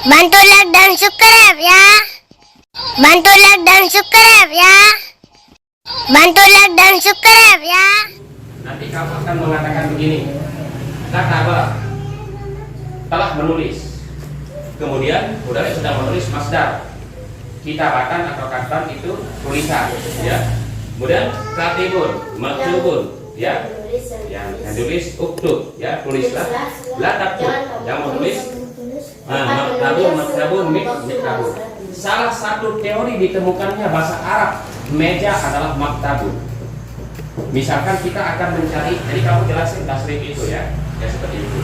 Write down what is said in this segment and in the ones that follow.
Bantu like dan subscribe ya. Bantu like dan subscribe ya. Bantu like dan subscribe ya. Nanti kamu akan mengatakan begini, kata telah menulis. Kemudian saudara sudah menulis masdar, kitabatan atau katan itu tulisan, ya. Kemudian katibun, maktubun, ya. Yang tulis uktub, ya, tulislah. La taktub, yang menulis. Maktabun, miktabun. Salah satu teori ditemukannya bahasa Arab meja adalah maktabun. Misalkan kita akan mencari, jadi kamu jelasin tasrif itu ya seperti itu.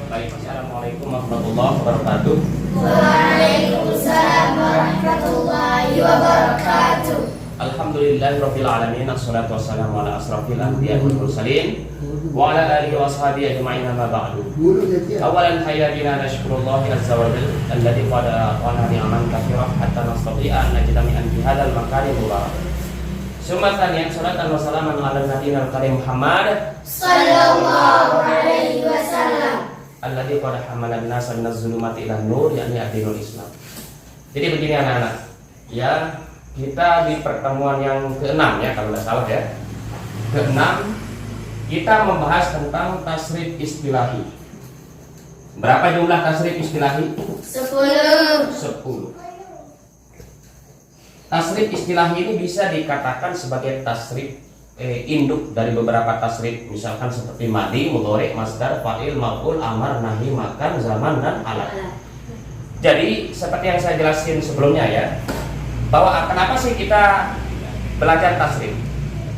Baik, assalamualaikum warahmatullahi wabarakatuh. Waalaikumsalam warahmatullahi wabarakatuh. Alhamdulillahirabbil alamin, wassalatu wassalamu ala asrofil anbiya'i wal mursalin wa ala alihi wa sahbihi ajma'in, amma ba'du. Awalan hayya bina nashkurullah azza wa jalla alladzi qad aqana ni'aman katsirah hatta nastati'a an najtami'a fi hadzal makarim mubarak. Summa tsaniyan salatan wa salaman ala nabiyina al-karim Muhammad Sallallahu alaihi wasallam. alladzi qad hamala an-nasa minaz zulumati ila nur, yakni ad-dinul Islam. Jadi begini anak-anak, ya, kita di pertemuan yang ke-6 ya kalau tidak salah ya. Ke-6 kita membahas tentang tasrif istilahi. Berapa jumlah tasrif istilahi? 10. 10. Tasrif istilahi ini bisa dikatakan sebagai tasrif induk dari beberapa tasrif, misalkan seperti madi, mudhari, masdar, fa'il, maf'ul, amar, nahi, makan, zaman, dan alat. Jadi seperti yang saya jelaskan sebelumnya ya, bahwa kenapa sih kita belajar tasrif.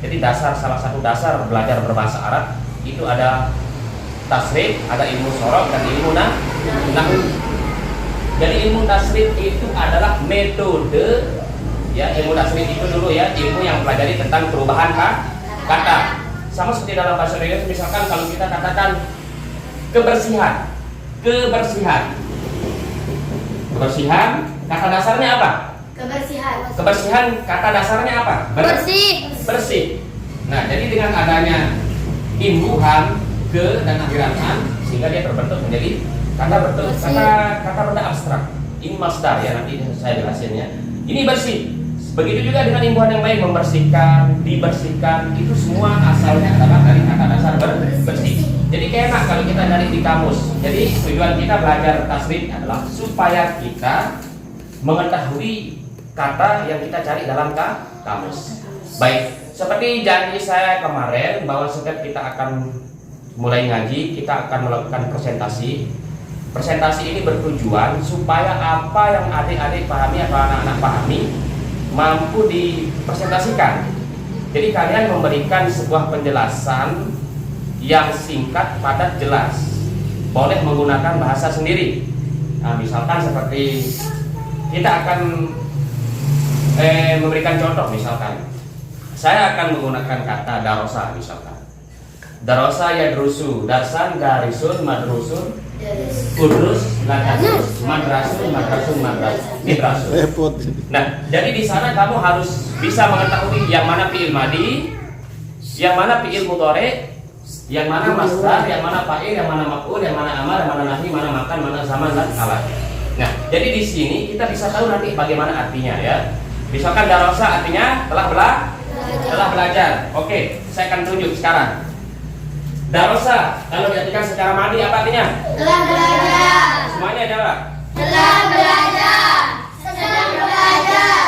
Jadi salah satu dasar belajar berbahasa Arab itu ada tasrif, ada ilmu sorof, dan ilmu nahwu. Jadi ilmu tasrif itu adalah metode, ya, ilmu tasrif itu dulu ya, ilmu yang pelajari tentang perubahan kata. Sama seperti dalam bahasa Indonesia, misalkan kalau kita katakan kebersihan, kata dasarnya apa? Kebersihan kata dasarnya apa? Bersih. Nah, jadi dengan adanya imbuhan ke dan akhiran an, sehingga dia terbentuk menjadi kata benda abstrak. Ini masdar ya, nanti saya jelasin ya. Ini bersih. Begitu juga dengan imbuhan yang lain, membersihkan, dibersihkan, itu semua asalnya adalah dari kata dasar bersih. Jadi kayak enak kalau kita cari di kamus. Jadi tujuan kita belajar tasrif adalah supaya kita mengetahui kata yang kita cari dalam kamus. Baik, seperti janji saya kemarin bahwa setiap kita akan mulai ngaji, kita akan melakukan presentasi. Presentasi ini bertujuan supaya apa yang adik-adik pahami atau anak-anak pahami mampu dipresentasikan. Jadi kalian memberikan sebuah penjelasan yang singkat, padat, jelas. Boleh menggunakan bahasa sendiri. Nah, misalkan seperti kita akan memberikan contoh, misalkan saya akan menggunakan kata darosa, misalkan darosa yadrusu, darsan, darisun, madrusun, kudrus, ladrus, madrasun, midrasun. Nah, jadi di sana kamu harus bisa mengetahui yang mana fi'il madi, yang mana fi'il mudhari, yang mana masdar, yang mana fa'il, yang mana maf'ul, yang mana amar, yang mana nahi, mana makan, mana zaman, dan alat. Nah, jadi di sini kita bisa tahu nanti bagaimana artinya ya. Misalkan darosa artinya telah belajar. Oke, saya akan tunjuk sekarang. Darosa kalau diartikan secara madi apa artinya? Telah belajar. Semuanya jawab. Telah belajar. Sedang belajar.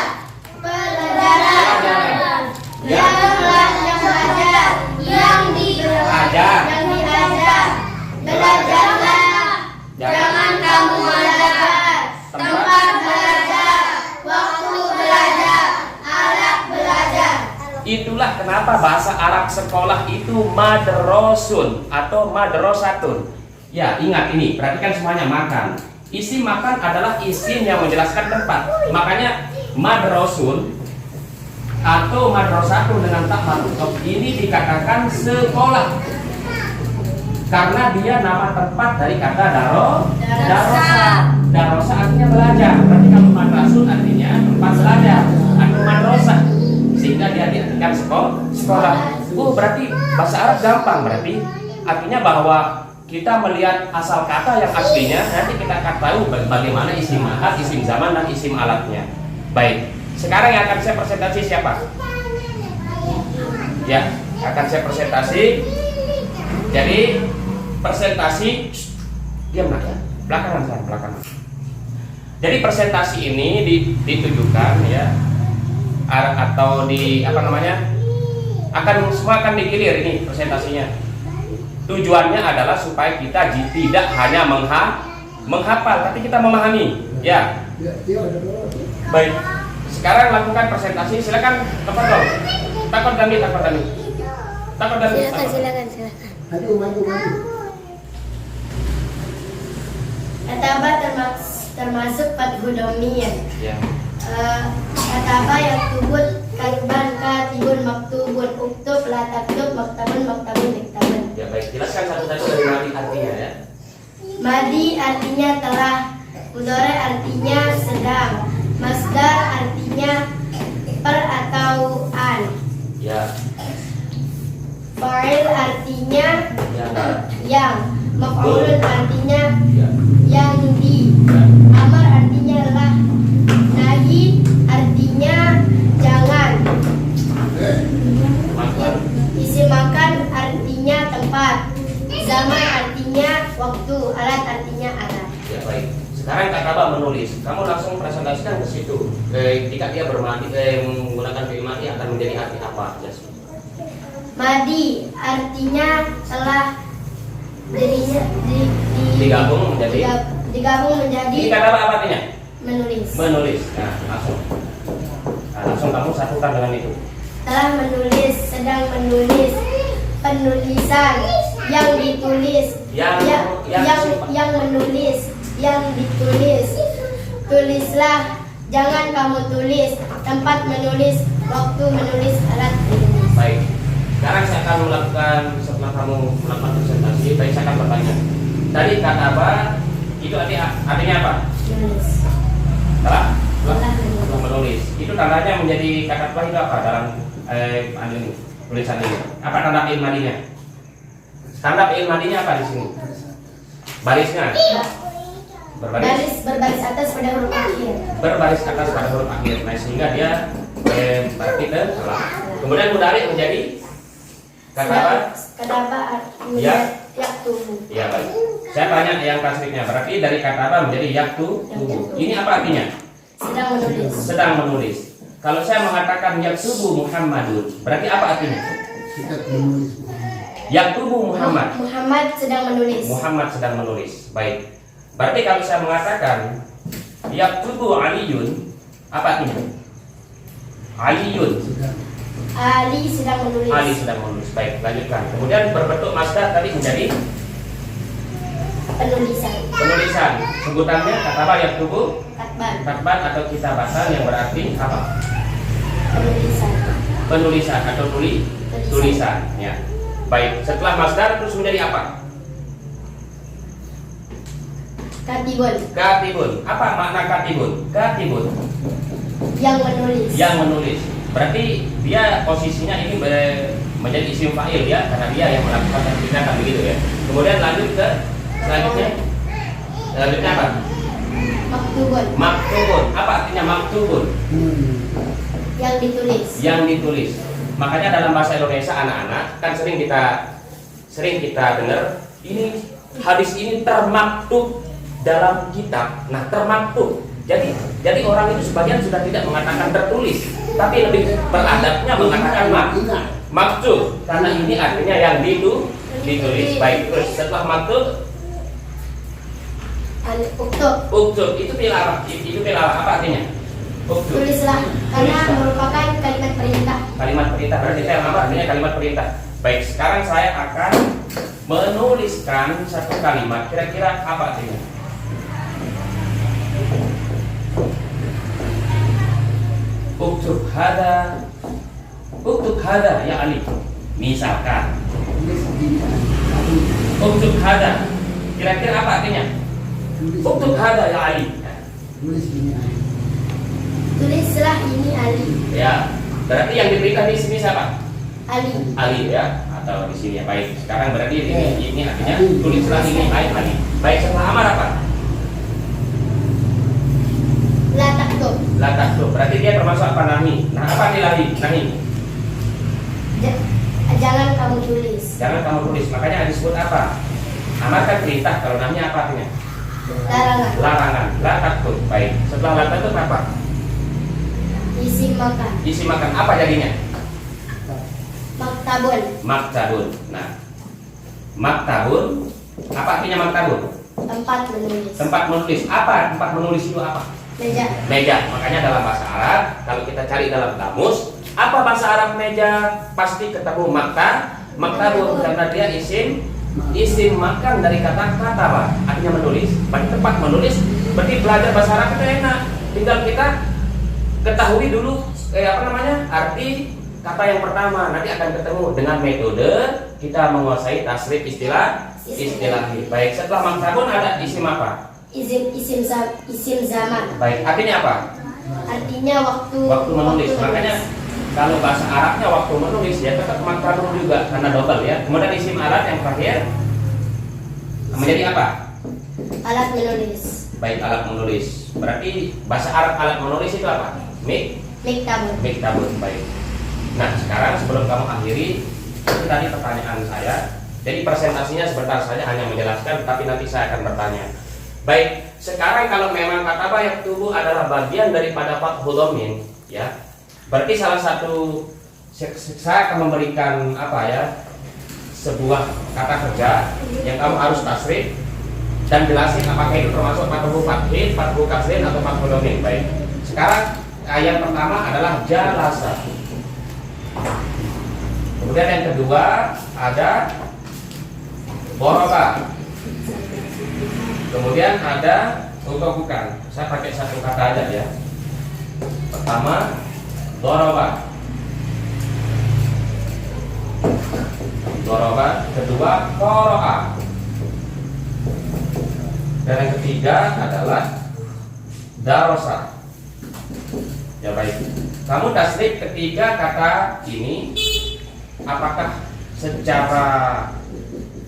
Pelajaran. Yang belajar. Yang diajar. Belajarlah. Jangan kamu belajar. Tempat belajar. Waktu belajar. Alat belajar. Itulah kenapa bahasa Arab sekolah itu madrosun atau madrosatun. Ya, ingat ini, perhatikan semuanya, makan. Isim makan adalah isim yang menjelaskan tempat. Makanya madrosun atau madrosatun dengan tak marfu'ah ini dikatakan sekolah. Karena dia nama tempat dari kata darosa. Darosa artinya belajar. Berarti kalau madrasun artinya tempat belajar atau madrosah, sehingga dia diartikan sekolah. Oh, berarti bahasa Arab gampang, berarti artinya bahwa kita melihat asal kata yang aslinya, nanti kita akan tahu bagaimana isim mahal, isim zaman, dan isim alatnya. Baik, sekarang yang akan saya presentasi siapa? Ya, akan saya presentasi. Jadi presentasi, diam nak ya, belakangan saya, belakangan. Jadi presentasi ini ditujukan ya, atau di apa namanya, semua akan digilir ini presentasinya. Tujuannya adalah supaya kita tidak hanya menghafal, tapi kita memahami. Ya. Baik. Sekarang lakukan presentasi. Silakan, tafadhol. Takut kami. Silakan. Kataba termasuk fathul domir. Ya. Kataba yang tubut katban katibun maktubun uktub la taktub maktabun diktabun. Ya baik, jelaskan satu-satu dari madi artinya ya. Madi artinya telah, mudhari artinya sedang, masdar artinya per atau an. Ya. Fa'il artinya Ya. yang, maf'ulun artinya Ya. yang di, Ya. amar artinya lah, nahi artinya jangan, Makan. isi makan artinya tempat, zaman artinya waktu, alat artinya alat. Ya baik. Sekarang Kataba menulis. Kamu langsung presentasikan ke situ. Ketika dia bermadi menggunakan fi'il madi akan menjadi arti apa? Jas. Madi artinya telah Digabung menjadi. digabung menjadi Ini Kataba apa artinya? menulis. Menulis. Nah, langsung kamu satukan dengan itu. Telah menulis, sedang menulis, penulisan, yang ditulis, yang menulis, yang ditulis, tulislah, jangan kamu tulis, tempat menulis, waktu menulis, alat menulis. Baik. Sekarang saya akan melakukan, setelah kamu melakukan presentasi, baik saya akan bertanya. Tadi Kataba itu artinya apa? Menulis. Telah Telah menulis. Itu tandanya menjadi Kataba itu apa dalam ini, tulisan ini? Apa tanda fi'il madinya? Tanda fi'il madinya apa di sini? Barisnya. Berbaris Berbaris atas pada huruf akhir. berbaris atas pada huruf akhir. Nah, sehingga dia berarti telah. Kemudian mudhari menjadi Kataba. Kataba artinya Ya. yaktubu. Ya baik. Saya tanya yang tasrifnya. Berarti dari Kataba menjadi yaktubu. Ini apa artinya? Sedang menulis. Sedang menulis. Kalau saya mengatakan yaktubu Muhammadun, berarti apa artinya? Yaktubu Muhammad. Muhammad sedang menulis. Muhammad sedang menulis. Baik. Berarti kalau saya mengatakan yaktubu Aliyun, apa artinya? Aliyun. Ali sedang menulis. Ali sedang menulis. Baik, lanjutkan. Kemudian berbentuk masdar tadi menjadi penulisan. Sebutannya Kataba yaktubu katban atau kitabatan yang berarti apa? Penulisan atau tulisan. Ya. Baik. Setelah masdar terus menjadi apa? Katibun. Apa makna katibun? Katibun. Yang menulis. Berarti dia posisinya ini menjadi isim fa'il ya, karena dia yang melakukan tindakan begitu ya. Kemudian lanjut ke selanjutnya apa? Maktubun. Apa artinya maktubun? Yang ditulis. Makanya dalam bahasa Indonesia anak-anak kan sering kita dengar ini hadis ini termaktub dalam kitab. Nah, termaktub. Jadi orang itu sebagian sudah tidak mengatakan tertulis, tapi lebih beradabnya mengatakan maktub, karena ini artinya yang ditulis. Baik, terus setelah maktub uktub itu tilawah apa artinya? Uktub. Tulislah, karena merupakan kalimat perintah. Kalimat perintah berarti apa artinya kalimat perintah? Baik, sekarang saya akan menuliskan satu kalimat. Kira-kira apa artinya? Uktub hada ya Ali. Misalkan uktub hada, kira-kira apa artinya? Uktub hada ya Ali. Tulislah ini Ali. Ya, berarti yang diperintah di sini siapa? Ali. Ali ya. atau di sini ya. Baik, sekarang berarti ini artinya tulislah ini baik lagi. Baik, setelah amar apa? La taktub. La taktub. Berarti dia termasuk apa? Nahi. Nah, apa arti nahi? Jangan kamu tulis. Jangan kamu tulis. Makanya disebut apa? Amar kan perintah. Kalau nahi apa artinya? Larangan. Larangan. La taktub. Baik. Setelah la taktub apa? Isi makan. Isi makan. Apa jadinya? Maktabun. Maktabun. Nah, maktabun. Apa artinya maktabun? Tempat menulis. Tempat menulis. Apa? Tempat menulis itu apa? Meja. Meja. Makanya dalam bahasa Arab, kalau kita cari dalam kamus, apa bahasa Arab meja? Pasti ketemu maktabun karena dia isim makan dari kata apa? Artinya menulis. Berarti tempat menulis. Berarti belajar bahasa Arab itu enak. Tinggal kita ketahui dulu arti kata yang pertama. Nanti akan ketemu dengan metode kita menguasai tasrif istilahi. Baik, setelah maktabun ada isim apa? Isim zaman. Baik, artinya apa? Artinya waktu Menulis. Makanya kalau bahasa Arabnya waktu menulis ya tetap maktabun juga karena double ya. Kemudian isim alat yang terakhir menjadi apa? Alat menulis. Baik, alat menulis. Berarti bahasa Arab alat menulis itu apa? Miktabun. Baik. Nah, sekarang sebelum kamu akhiri, itu tadi pertanyaan saya. Jadi presentasinya sebentar saja hanya menjelaskan, tapi nanti saya akan bertanya. Baik, sekarang kalau memang kata yang tubuh adalah bagian daripada fathul dhamir, ya. Berarti salah satu saya akan memberikan sebuah kata kerja yang kamu harus tasrif dan jelasin apakah itu termasuk fathul fathil, fathul kasrin atau fathul dhamir. Baik. Sekarang ayat pertama adalah jalasa. Kemudian yang kedua ada boroba. Kemudian ada bukan. Saya pakai satu kata aja ya. Pertama boroba. Kedua qoro'a. Dan yang ketiga adalah darosa. Ya baik. Kamu tasrif ketiga kata ini, apakah secara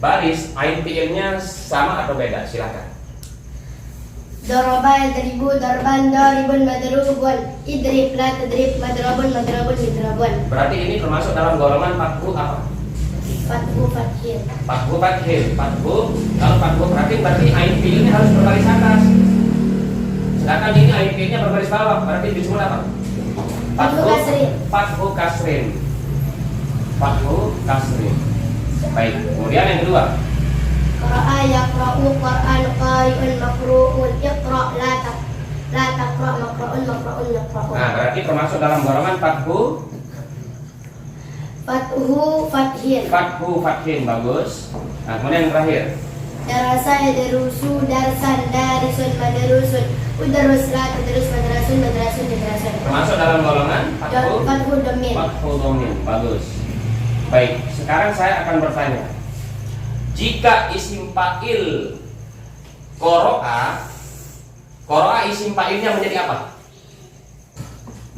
baris ain fiilnya sama atau beda? Silakan. Doroba yadribu darban daribun madrubun. Idrib la tadrib madrabun midrabun. Berarti ini termasuk dalam golongan fathu apa? Fathu fathil. Kalau fathu berarti ain fiilnya harus berbaris atas. Sedangkan ini ain fiilnya berbaris bawah. Berarti disebut apa? Fathu kasrin. Baik. Kemudian yang kedua. Qara'a yaqra'u Qur'an qari'un maqru'un. Iqra' la taqra' maqra'un yaqra'un. Nah, berarti termasuk dalam golongan fathu fathil. Bagus. Nah, kemudian yang terakhir. Darasa yadrusu darsan darisun madrusun. Udrus la tadrus madrasun Termasuk dalam golongan fathul dhamir. Bagus. Baik, sekarang saya akan bertanya. Jika isim fa'il qoro'a isim fa'ilnya menjadi apa?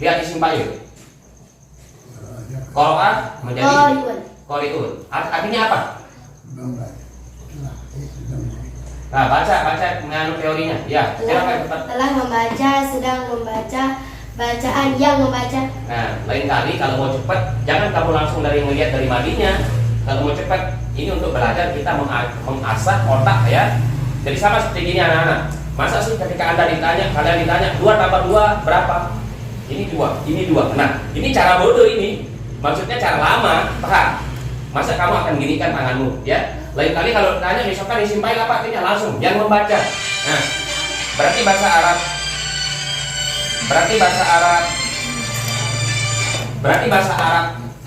Lihat isim fa'il. Qoro'a menjadi qori'un. Artinya apa? Nah, baca dengan teorinya. Ya, silakan cepat. Telah membaca, sedang membaca, bacaan yang membaca. Nah, lain kali kalau mau cepat, jangan kamu langsung melihat dari madinya. Kalau mau cepat, ini untuk belajar kita mengasah otak ya. Jadi sama seperti ini anak-anak. Masa sih ketika kalian ditanya 2 tambah 2 berapa? Ini 2. Nah, ini cara bodoh ini. Maksudnya cara lama, paham? Masa kamu akan ginikan tanganmu, ya? Lain kali kalau ditanya misalkan isim fa'il apa artinya langsung yang membaca. Nah, berarti bahasa Arab,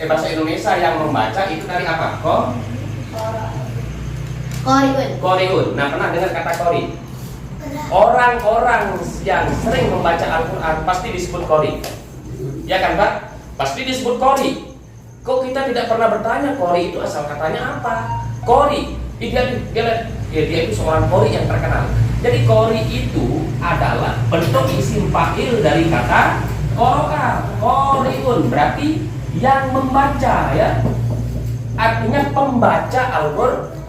bahasa Indonesia yang membaca itu dari apa? Qori'un. Nah, pernah dengar kata qori? Orang-orang yang sering membaca Al-Quran pasti disebut qori. Ya kan, Pak? Pasti disebut qori. Kok kita tidak pernah bertanya qori itu asal katanya apa? Qori, dia itu seorang qori yang terkenal. Jadi qori itu adalah bentuk isim fa'il dari kata qoro'a. Qori'un berarti yang membaca ya. artinya pembaca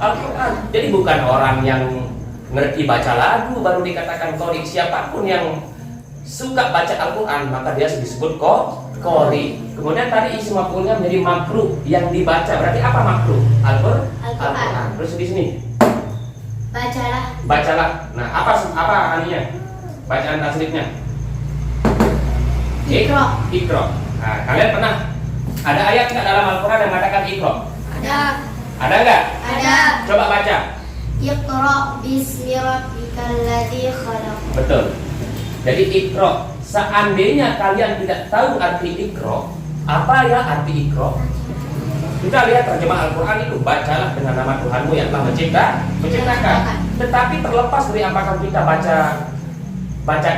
Al-Quran. Jadi bukan orang yang ngerti baca lagu baru dikatakan qori. Siapapun yang suka baca Al-Quran maka dia disebut qori. Kemudian tadi isim maf'ulnya menjadi makruh, yang dibaca. Berarti apa makruh? Al-Quran. Terus di sini bacalah. Nah, apa artinya? Bacaan tasrifnya Iqra. Nah, kalian pernah ada ayat nggak dalam Al-Quran yang mengatakan Iqra? Ada nggak? Ada. Coba baca. Iqra bismi rabbikal ladzi khalaq. Betul. Jadi Iqra. Seandainya kalian tidak tahu arti Iqra, apa ya arti Iqra? Kita lihat terjemah Al-Quran itu, bacalah dengan nama Tuhanmu yang telah menciptakan. Tetapi terlepas dari apakah kita baca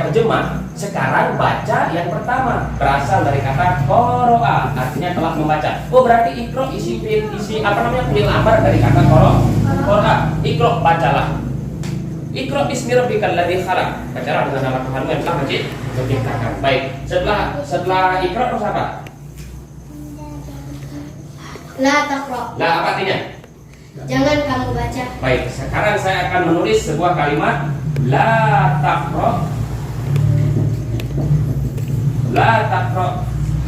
terjemah, sekarang baca yang pertama berasal dari kata qoro'a, artinya telah membaca. Oh, berarti Iqra isi fi'il amr dari kata qoro'a. Iqra, bacalah. Iqra bismi rabbikal ladzi khalaq. Bacalah dengan nama Tuhanmu yang telah menciptakan. Baik, setelah Iqra terus apa? La taqra. Lah, apa artinya? Jangan kamu baca. Baik, sekarang saya akan menulis sebuah kalimat la taqra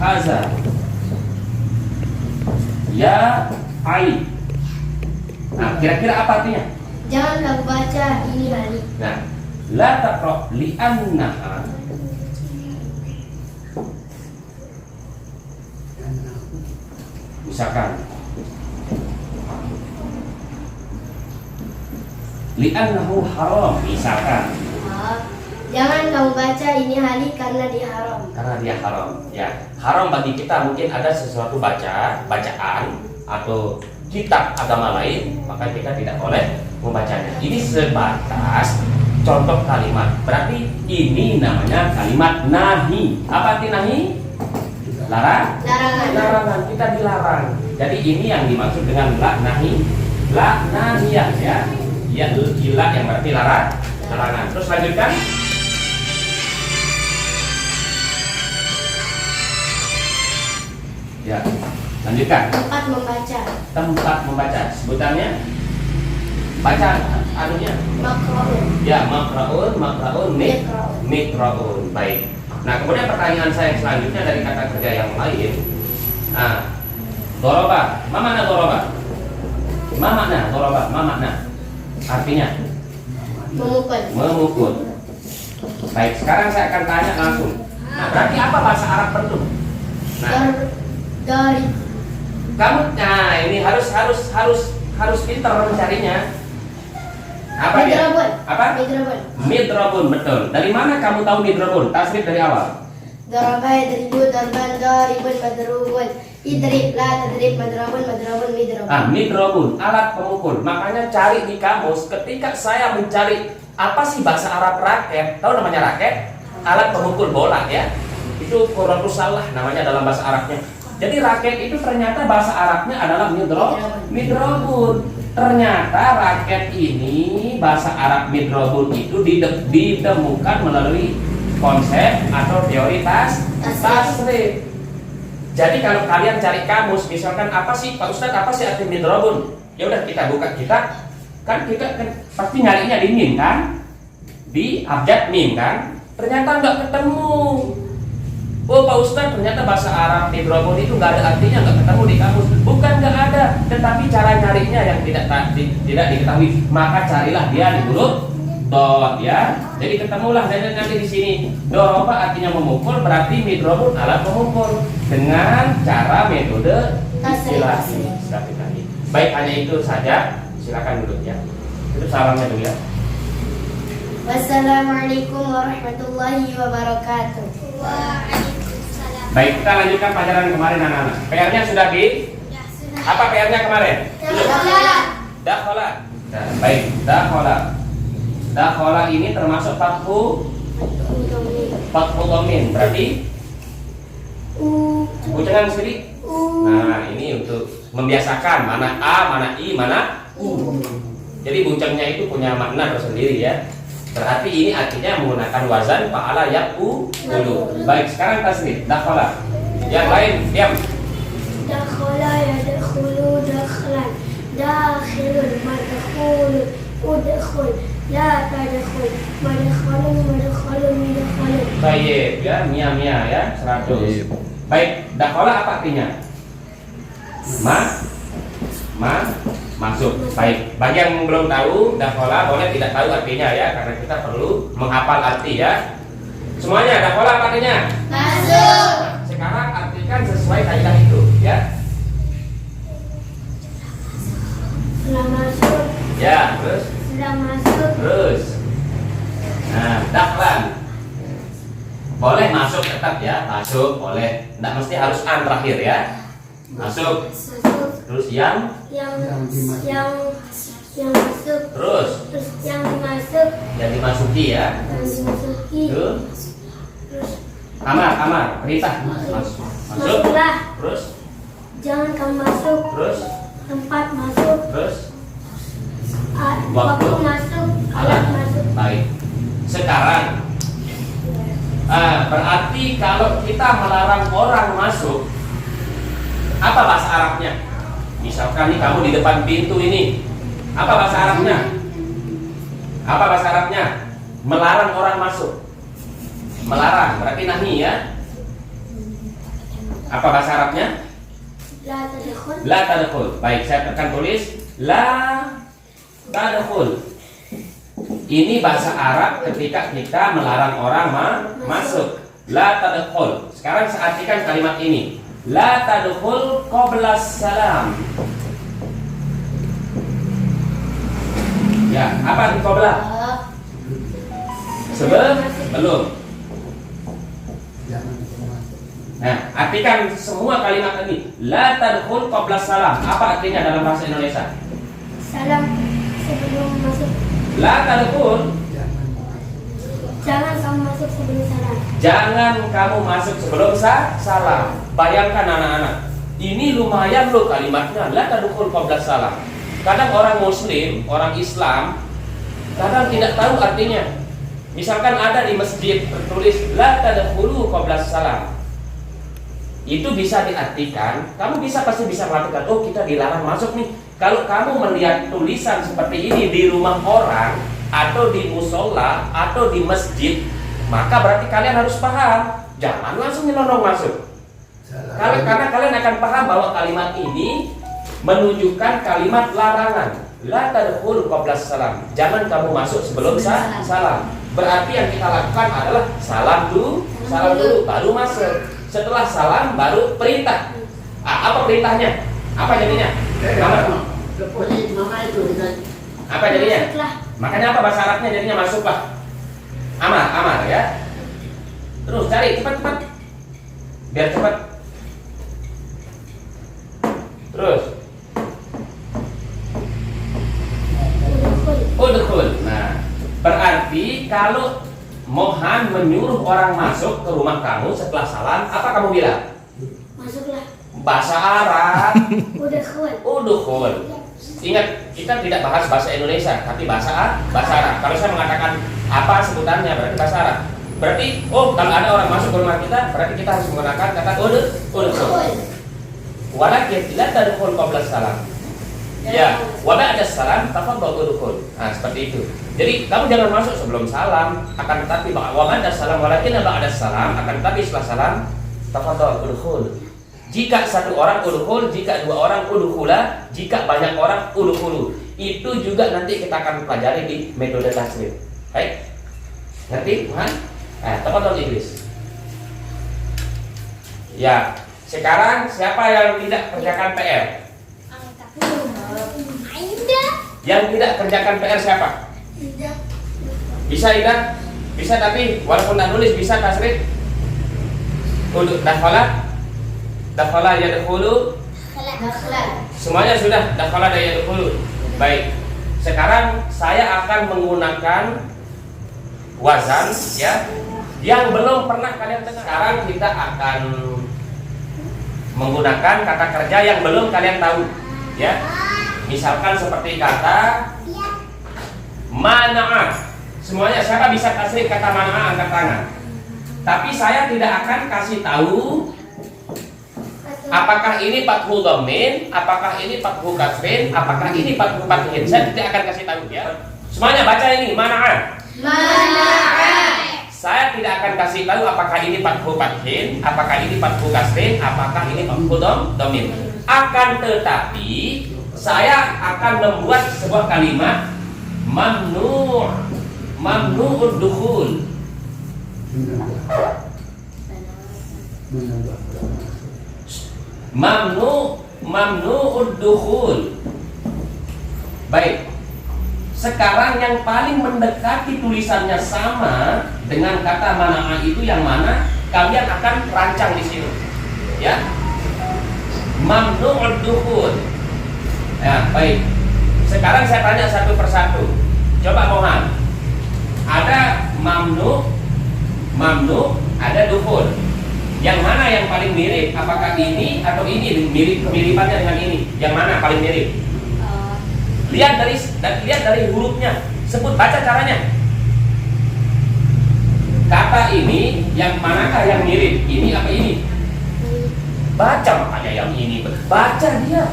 haza ya ai. Nah, kira-kira apa artinya? Jangan kamu baca ini hari. Nah, la taqra li'annaha misalkan li'annahu haram, misalkan. Jangan kamu baca ini hari karena dia haram. Karena dia haram. Ya, haram bagi kita mungkin ada sesuatu bacaan atau kitab agama lain, maka kita tidak boleh membacanya. Ini sebatas contoh kalimat. Berarti ini namanya kalimat nahi. Apa arti nahi? Larangan. Kita dilarang. Jadi ini yang dimaksud dengan nahiyah ya. Ya, ilah yang berarti larangan. Terus lanjutkan. Ya, lanjutkan. Tempat membaca. Sebutannya baca anunya. Makra'un. Ya, makra'un, mikra'un. Baik. Nah, kemudian pertanyaan saya selanjutnya dari kata kerja yang lain. Nah, doroba. Ma makna doroba? Ma makna? Artinya memukul. Baik, sekarang saya akan tanya langsung. Nah, berarti apa bahasa Arab bentuk? Nah, Dari kamu, nah ini harus pintar mencarinya. Apa dia? Apa? Midrobun, betul. Dari mana kamu tahu midrobun? Tasrif dari awal. Daraba yadribu darban daribun madrubun. Idrib la tadrib madrabun midrobun. Midrobun, alat pemukul. Makanya cari di kamus. Ketika saya mencari apa sih bahasa Arab raket? Tahu namanya raket? Alat pemukul bola ya. Itu quratus salah namanya dalam bahasa Arabnya. Jadi raket itu ternyata bahasa Arabnya adalah midrobun. Ternyata raket ini bahasa Arab midrobun itu ditemukan melalui konsep atau teori tasrif. Jadi kalau kalian cari kamus, misalkan apa sih Pak Ustadz, apa sih arti midrobun? Ya udah kita buka kita kan pasti nyarinya di mim kan, di abjad mim kan. Ternyata nggak ketemu. Oh Pak Ustadz, ternyata bahasa Arab midrobun itu nggak ada artinya, nggak ketemu di kamus. Bukan nggak ada, tetapi cara nyarinya yang tidak diketahui. Maka carilah dia di huruf dot ya. Jadi ketemulah dan nanti di sini doroba artinya memukul, berarti midrobun alat pemukul dengan cara metode istilah ini. Baik, hanya itu saja. Silakan duduk ya. Itu salamnya dulu ya. Wassalamualaikum warahmatullahi wabarakatuh. Waalaikumsalam. Baik, kita lanjutkan pelajaran kemarin anak-anak. PR-nya sudah di? Ya, sudah. Apa PR-nya kemarin? Dakhola. Nah, baik, dakhola ini termasuk fathu domin. Berarti ucapan sendiri. Nah, ini untuk membiasakan mana a, mana i, mana u. Jadi buncangnya itu punya makna tersendiri ya. Berarti ini artinya menggunakan wazan fa'ala yaqu dulu. Baik, sekarang tasrif dakhala. Yang lain diam. Dakhala yadkhulu dakhilun madkhulun udkhul la tadkhul madkhalun madkhalun madkhalun. Baik ya, mia ya, 100. Baik, dakhala apa artinya? Masuk. Baik, bagi yang belum tahu dakhala boleh tidak tahu artinya ya, karena kita perlu menghafal arti ya. Semuanya, dakhala apa artinya? Masuk. Nah, sekarang artikan sesuai kaidah itu ya. Setelah masuk. Ya, terus. Sudah masuk. Terus. Nah, dakhlan. Boleh masuk tetap ya, masuk boleh. Tidak mesti harus an terakhir ya. Masuk. Terus yang masuk. terus Yang dimasuk. yang dimasuki ya. Yang dimasuki. Terus kamar perintah masuk. Masuklah. Terus Jangan kamu masuk. terus Tempat masuk. terus Waktu masuk. Alat masuk. Baik. Sekarang berarti kalau kita melarang orang masuk, apa bahasa Arabnya? Misalkan nih kamu di depan pintu ini, apa bahasa Arabnya? Apa bahasa Arabnya? Melarang orang masuk. Melarang berarti nahi ya. Apa bahasa Arabnya? La tadkhul. La tadkhul. Baik, saya akan tulis la tadkhul. Ini bahasa Arab ketika kita melarang orang masuk. La tadkhul. Sekarang saya artikan kalimat ini. La tadkhul qabla salam. Ya, apa arti qabla? Sebelum. Nah, artikan semua kalimat ini. La tadkhul qabla salam. Apa artinya dalam bahasa Indonesia? Salam sebelum masuk. La tadkhul. Jangan kamu masuk sebelum salam. Jangan kamu masuk sebelum salam. Bayangkan anak-anak. Ini lumayan loh kalimatnya. La tadkhul qabla salam. Kadang orang muslim, orang Islam kadang tidak tahu artinya. Misalkan ada di masjid tertulis la tadkhulu qabla salam. Itu bisa diartikan, kamu pasti bisa mengatakan, oh kita dilarang masuk nih. Kalau kamu melihat tulisan seperti ini di rumah orang, atau di musola, atau di masjid, maka berarti kalian harus paham, jangan langsung nyelonong masuk. Karena kalian akan paham bahwa kalimat ini menunjukkan kalimat larangan. La tadkhulu qabla salam. Jangan kamu masuk sebelum salam. Berarti yang kita lakukan adalah salam dulu, baru masuk. Setelah salam baru perintah. Apa perintahnya? Apa jadinya? Apa jadinya? Makanya apa bahasa Arabnya jadinya masuklah. Amar ya. Terus cari cepat. Biar cepat. Terus. Udkhul. Nah, berarti kalau Mohan menyuruh orang masuk ke rumah kamu setelah salam, apa kamu bilang? Masuklah. Bahasa Arab. Udkhul. Ingat, kita tidak bahas bahasa Indonesia, tapi bahasa Arab. Kalau saya mengatakan apa sebutannya, berarti bahasa Arab. Berarti, kalau ada orang masuk ke rumah kita, berarti kita harus menggunakan kata udkhul. Walakin la tadkhul qabla salam. Ya, wa ba'da salam tafadhal udkhul. Nah, seperti itu. Jadi kamu jangan masuk sebelum salam, akan tetapi wa ba'da salam, walakin ba'da salam, akan tetapi setelah salam tafadhal udkhul. Jika satu orang udkhul, jika dua orang udkhula, jika banyak orang udkhulu. Itu juga nanti kita akan pelajari di metode tasrif. Baik? Ngerti? Tafadhal Idris. Ya, sekarang siapa yang tidak kerjakan PR? Yang tidak kerjakan PR siapa? Bisa Ida? Bisa tapi walaupun tak nulis bisa tasrif. Untuk dakhala yadkhulu. Semuanya sudah dakhala dan yadkhulu. Baik. Sekarang saya akan menggunakan wazan ya yang belum pernah kalian dengar. Sekarang kita akan menggunakan kata kerja yang belum kalian tahu ya. Misalkan seperti kata mana'a. Semuanya siapa bisa tasrif kata mana'a angkat tangan. Tapi saya tidak akan kasih tahu Apakah ini fathu dhammin? Apakah ini fathu kasrin? Apakah ini fathu fathin? Saya tidak akan kasih tahu ya. Semuanya baca ini mana'a. Saya tidak akan kasih tahu apakah ini fathu fathin, apakah ini fathu kasrin, apakah ini fathu dhammin. Akan tetapi saya akan membuat sebuah kalimat mamnu'ud dukhul. Mamnu'ud dukhul. Baik. Sekarang yang paling mendekati tulisannya sama dengan kata mana'a itu yang mana kalian akan rancang di sini. Ya. Mamnu'ud dukhul. Ya, baik. Sekarang saya tanya satu persatu. Coba Mohan. Ada mamnu, ada dukhul. Yang mana yang paling mirip? Apakah ini atau ini kemiripannya dengan ini? Yang mana paling mirip? Lihat dari hurufnya. Sebut, baca caranya. Kata ini yang manakah yang mirip? Ini apa ini? Baca makanya yang ini. Baca dia.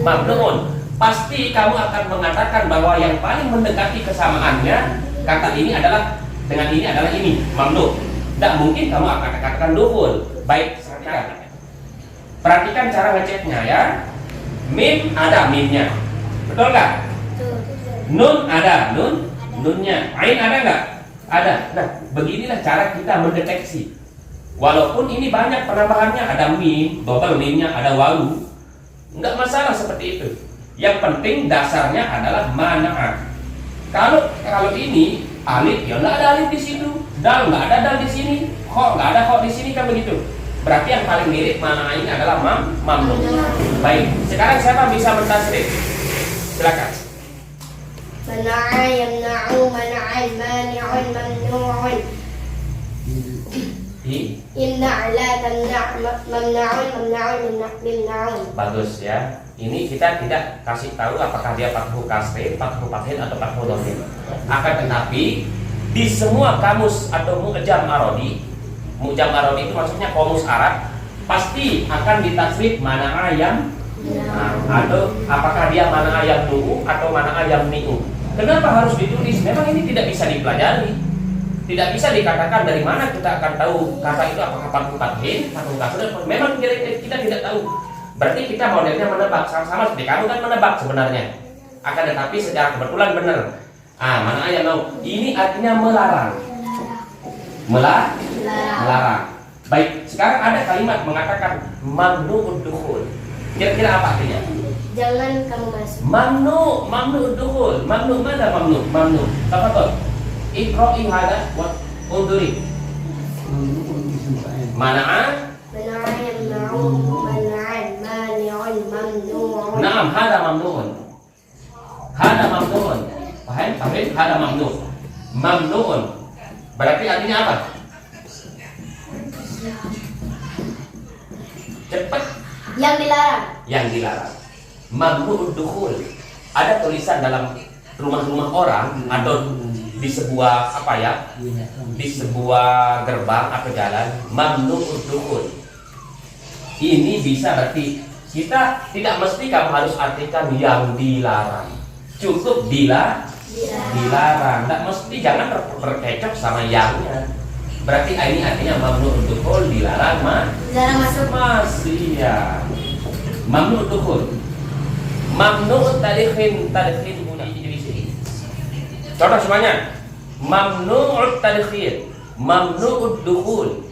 Mamnu'un. Pasti kamu akan mengatakan bahwa yang paling mendekati kesamaannya kata ini adalah dengan ini adalah ini, mamnu. Tidak mungkin kamu akan katakan dukhul. Baik, perhatikan cara ngeceknya ya. Mim ada mimnya, betul nggak? Nun ada nunnya. Ain ada nggak? Ada. Nah, beginilah cara kita mendeteksi. Walaupun ini banyak penambahannya, ada mim, double mimnya, ada wawu, nggak masalah seperti itu. Yang penting dasarnya adalah mana'a. Kalau ini alif, ya nggak ada alif di situ. Dal nggak ada dal di sini. Kho nggak ada kho di sini, kan begitu. Berarti yang paling mirip mana'a ini adalah mamnu. Baik. Sekarang siapa bisa mentasrif? Silakan. Mana'a yamna'u mana'an mani'un mamnu'un. Imna' la tamna' mamna'un mimna'un. Bagus ya. Ini kita tidak kasih tahu apakah dia fathu kasrin, fathu fathin atau fathu dhammin. Akan tetapi di semua kamus atau mu'jam arodi itu maksudnya kamus Arab, pasti akan ditasrif mana'a yang atau apakah dia mana'a yang nu'u atau mana'a yang ni'u. Kenapa harus ditulis? Memang ini tidak bisa dipelajari. Tidak bisa dikatakan dari mana kita akan tahu kata itu apakah fathu fathin, fathu kasrin. Memang kita tidak tahu. Berarti kita modelnya menebak, sama seperti kamu kan menebak sebenarnya. Akan tetapi secara kebetulan benar. Mana ayat mau? Ini artinya melarang. Melarang. Baik, sekarang ada kalimat mengatakan mamnu'ud dukhul. Kira-kira apa artinya? Jangan kamu masuk. Mamnu'ud dukhul. Mamnu mana mamnu? Apa tuh? Iqra'i hada wa unduri. Mana'a Naam, hada mamnu'un. Paham? Hada mamnu'un. Berarti artinya apa? Cepat. Yang dilarang. Mamnu'ud dukhul. Ada tulisan dalam rumah-rumah orang atau di sebuah di sebuah gerbang atau jalan, mamnu'ud dukhul. Ini bisa berarti kita tidak mesti kamu harus artikan yang dilarang. Cukup dilarang. Tidak mesti, jangan berkecok sama yangnya. Berarti ini artinya mamnu'ud dukhul, dilarang masuk. Masih ya. Mamnu'ud dukhul. Mamnu'ud tadkhil bunyi. Contoh semuanya. Mamnu'ud tadkhil, mamnu'ud dukhul.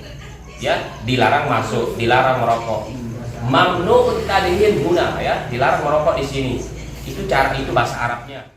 Ya, dilarang masuk, dilarang merokok. Mamnu'ud tadhin huna, ya, dilarang merokok di sini. Itu bahasa Arabnya.